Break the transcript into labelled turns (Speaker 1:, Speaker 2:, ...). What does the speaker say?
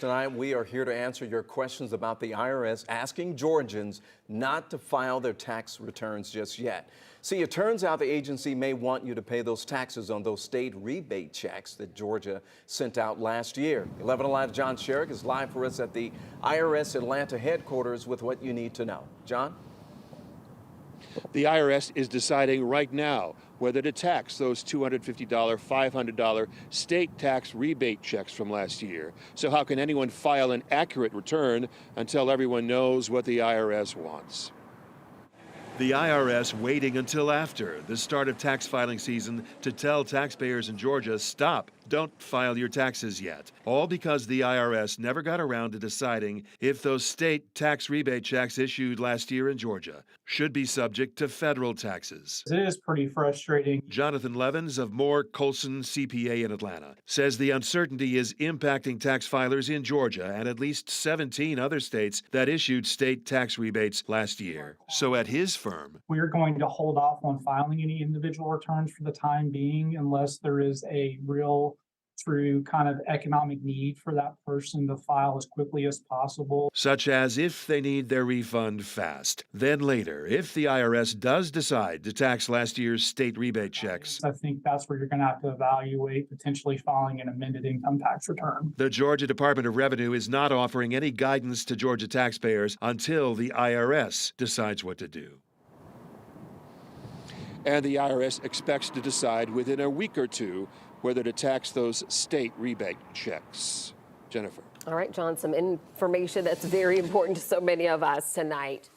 Speaker 1: Tonight, we are here to answer your questions about the IRS asking Georgians not to file their tax returns just yet. See, it turns out the agency may want you to pay those taxes on those state rebate checks that Georgia sent out last year. 11 Alive John Sherrick is live for us at the IRS Atlanta headquarters with what you need to know. John?
Speaker 2: The IRS is deciding right now whether to tax those $250, $500 state tax rebate checks from last year. So how can anyone file an accurate return until everyone knows what the IRS wants?
Speaker 3: The IRS waiting until after the start of tax filing season to tell taxpayers in Georgia, stop, don't file your taxes yet. All because the IRS never got around to deciding if those state tax rebate checks issued last year in Georgia should be subject to federal taxes.
Speaker 4: It is pretty frustrating.
Speaker 3: Jonathan Levins of Moore Colson CPA in Atlanta says the uncertainty is impacting tax filers in Georgia and at least 17 other states that issued state tax rebates last year. So at his firm,
Speaker 4: We're going to hold off on filing any individual returns for the time being unless there is a real true kind of economic need for that person to file as quickly as possible.
Speaker 3: such as if they need their refund fast. Then later, if the IRS does decide to tax last year's state rebate checks,
Speaker 4: I think that's where you're going to have to evaluate potentially filing an amended income tax return.
Speaker 3: the Georgia Department of Revenue is not offering any guidance to Georgia taxpayers until the IRS decides what to do.
Speaker 2: And the IRS expects to decide within a week or two whether to tax those state rebate checks. Jennifer.
Speaker 5: All right, John, some information that's very important to so many of us tonight.